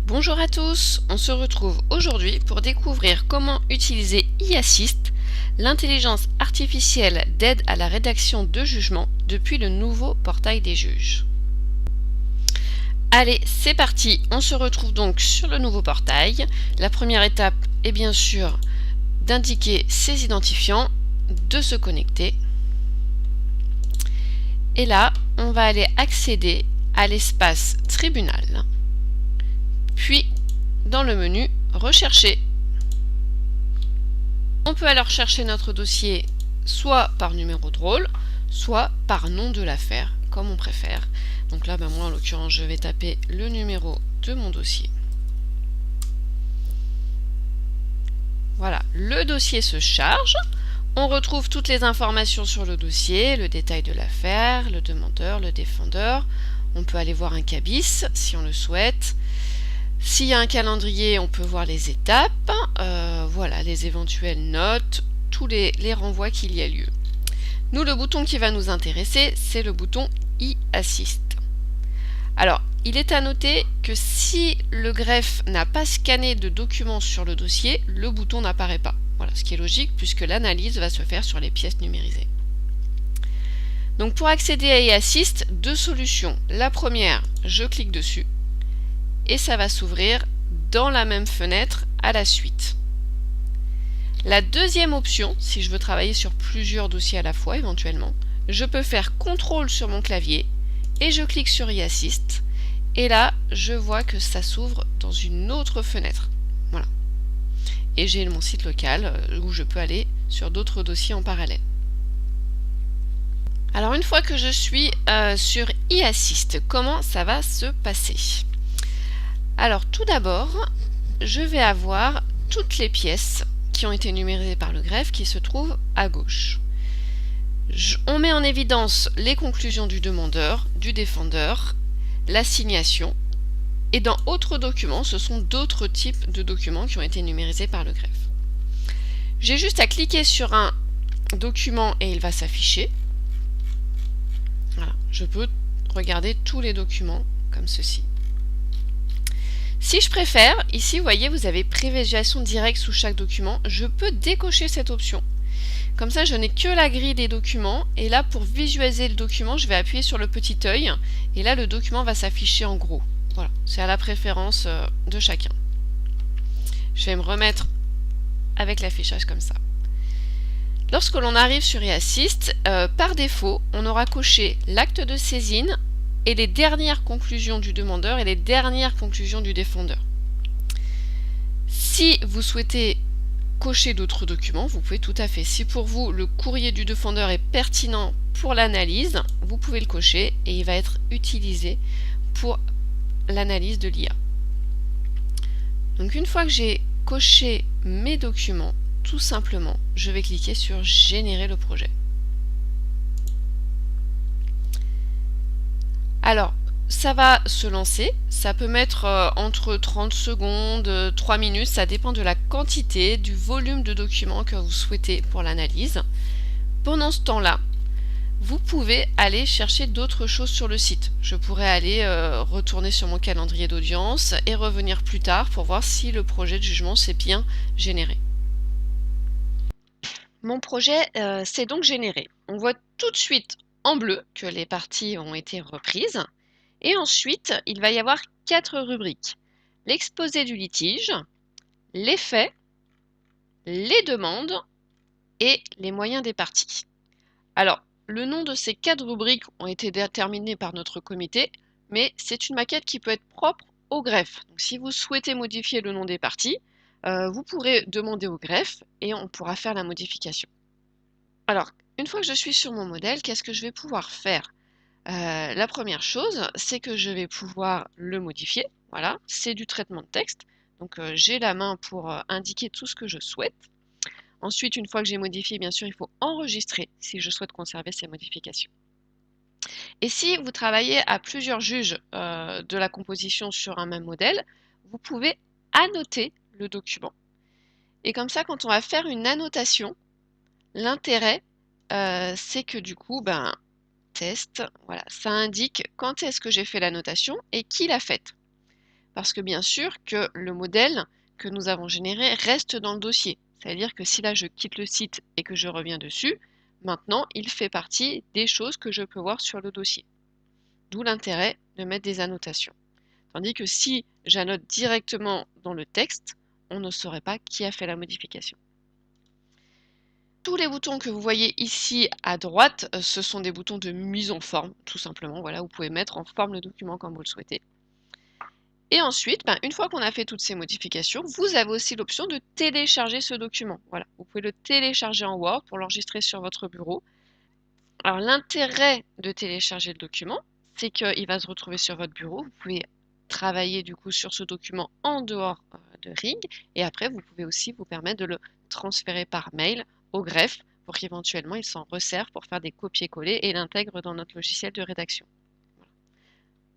Bonjour à tous, on se retrouve aujourd'hui pour découvrir comment utiliser eAssist, l'intelligence artificielle d'aide à la rédaction de jugements depuis le nouveau portail des juges. Allez, c'est parti, on se retrouve donc sur le nouveau portail. La première étape est bien sûr d'indiquer ses identifiants, de se connecter. Et là, on va aller accéder à l'espace tribunal. Puis, dans le menu Rechercher. On peut alors chercher notre dossier soit par numéro de rôle, soit par nom de l'affaire, comme on préfère. Donc là, moi en l'occurrence, je vais taper le numéro de mon dossier. Voilà, le dossier se charge. On retrouve toutes les informations sur le dossier, le détail de l'affaire, le demandeur, le défendeur. On peut aller voir un cabis si on le souhaite. S'il y a un calendrier, on peut voir les étapes, voilà, les éventuelles notes, tous les renvois qu'il y a lieu. Nous, le bouton qui va nous intéresser, c'est le bouton eAssist. Alors, il est à noter que si le greffe n'a pas scanné de documents sur le dossier, le bouton n'apparaît pas. Voilà, ce qui est logique puisque l'analyse va se faire sur les pièces numérisées. Donc pour accéder à eAssist, deux solutions. La première, je clique dessus et ça va s'ouvrir dans la même fenêtre à la suite. La deuxième option, si je veux travailler sur plusieurs dossiers à la fois éventuellement, je peux faire CTRL sur mon clavier et je clique sur eAssist et là je vois que ça s'ouvre dans une autre fenêtre. Voilà. Et j'ai mon site local où je peux aller sur d'autres dossiers en parallèle. Alors une fois que je suis sur eAssist, comment ça va se passer ? Alors tout d'abord, je vais avoir toutes les pièces qui ont été numérisées par le greffe qui se trouvent à gauche. On met en évidence les conclusions du demandeur, du défendeur, l'assignation, et dans autres documents, ce sont d'autres types de documents qui ont été numérisés par le greffe. J'ai juste à cliquer sur un document et il va s'afficher. Voilà, je peux regarder tous les documents comme ceci. Si je préfère, ici vous voyez vous avez prévisualisation directe sous chaque document, je peux décocher cette option. Comme ça je n'ai que la grille des documents et là pour visualiser le document je vais appuyer sur le petit œil et là le document va s'afficher en gros. Voilà, c'est à la préférence de chacun. Je vais me remettre avec l'affichage comme ça. Lorsque l'on arrive sur eAssist, par défaut on aura coché l'acte de saisine et les dernières conclusions du demandeur et les dernières conclusions du défendeur. Si vous souhaitez cocher d'autres documents, vous pouvez tout à fait. Si pour vous le courrier du défendeur est pertinent pour l'analyse, vous pouvez le cocher et il va être utilisé pour l'analyse de l'IA. Donc une fois que j'ai coché mes documents, tout simplement, je vais cliquer sur générer le projet. Alors, ça va se lancer, ça peut mettre entre 30 secondes, 3 minutes, ça dépend de la quantité, du volume de documents que vous souhaitez pour l'analyse. Pendant ce temps-là, vous pouvez aller chercher d'autres choses sur le site. Je pourrais aller retourner sur mon calendrier d'audience et revenir plus tard pour voir si le projet de jugement s'est bien généré. Mon projet s'est donc généré. On voit tout de suite en bleu que les parties ont été reprises. Et ensuite, il va y avoir 4 rubriques. L'exposé du litige, les faits, les demandes et les moyens des parties. Alors, le nom de ces 4 rubriques ont été déterminés par notre comité, mais c'est une maquette qui peut être propre au greffe. Donc, si vous souhaitez modifier le nom des parties, vous pourrez demander au greffe et on pourra faire la modification. Alors, une fois que je suis sur mon modèle, qu'est-ce que je vais pouvoir faire ? La première chose, c'est que je vais pouvoir le modifier. Voilà, c'est du traitement de texte. Donc j'ai la main pour indiquer tout ce que je souhaite. Ensuite, une fois que j'ai modifié, bien sûr, il faut enregistrer si je souhaite conserver ces modifications. Et si vous travaillez à plusieurs juges de la composition sur un même modèle, vous pouvez annoter le document. Et comme ça, quand on va faire une annotation, l'intérêt, c'est que du coup, test, voilà, ça indique quand est-ce que j'ai fait la notation et qui l'a faite. parce que bien sûr que le modèle que nous avons généré reste dans le dossier. C'est-à-dire que si là je quitte le site et que je reviens dessus, maintenant il fait partie des choses que je peux voir sur le dossier. D'où l'intérêt de mettre des annotations. Tandis que si j'annote directement dans le texte, on ne saurait pas qui a fait la modification. Tous les boutons que vous voyez ici à droite, ce sont des boutons de mise en forme, tout simplement. Voilà, vous pouvez mettre en forme le document comme vous le souhaitez. Et ensuite, une fois qu'on a fait toutes ces modifications, vous avez aussi l'option de télécharger ce document. Voilà, vous pouvez le télécharger en Word pour l'enregistrer sur votre bureau. Alors l'intérêt de télécharger le document, c'est qu'il va se retrouver sur votre bureau. Vous pouvez travailler du coup sur ce document en dehors de Ring. Et après, vous pouvez aussi vous permettre de le transférer par mail au greffe pour qu'éventuellement il s'en resserve pour faire des copier-coller et l'intègre dans notre logiciel de rédaction.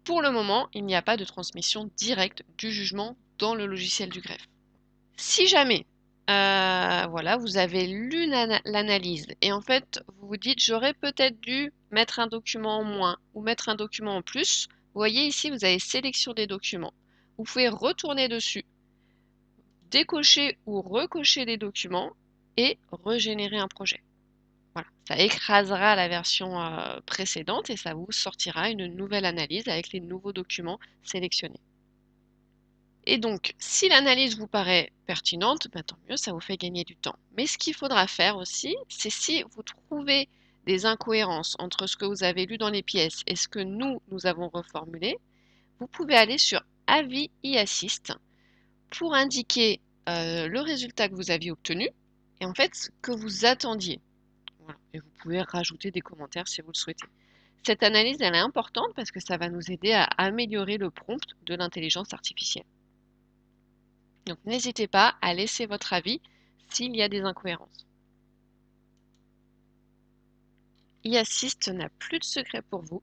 Pour le moment, il n'y a pas de transmission directe du jugement dans le logiciel du greffe. Si jamais voilà, vous avez lu l'analyse et en fait vous vous dites j'aurais peut-être dû mettre un document en moins ou mettre un document en plus, vous voyez ici vous avez sélection des documents. Vous pouvez retourner dessus, décocher ou recocher les documents et régénérer un projet. Voilà, ça écrasera la version précédente et ça vous sortira une nouvelle analyse avec les nouveaux documents sélectionnés. Et donc, si l'analyse vous paraît pertinente, tant mieux, ça vous fait gagner du temps. Mais ce qu'il faudra faire aussi, c'est si vous trouvez des incohérences entre ce que vous avez lu dans les pièces et ce que nous avons reformulé, vous pouvez aller sur Avis e-assist pour indiquer le résultat que vous aviez obtenu et en fait ce que vous attendiez. Voilà. Et vous pouvez rajouter des commentaires si vous le souhaitez. Cette analyse, elle est importante parce que ça va nous aider à améliorer le prompt de l'intelligence artificielle. Donc n'hésitez pas à laisser votre avis s'il y a des incohérences. e-assist n'a plus de secret pour vous.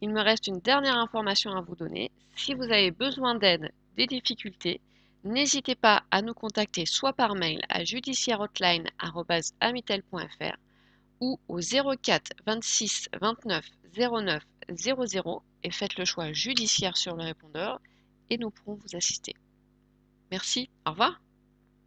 Il me reste une dernière information à vous donner. Si vous avez besoin d'aide, des difficultés, n'hésitez pas à nous contacter soit par mail à judiciairehotline@amitel.fr ou au 04 26 29 09 00 et faites le choix judiciaire sur le répondeur et nous pourrons vous assister. Merci, au revoir.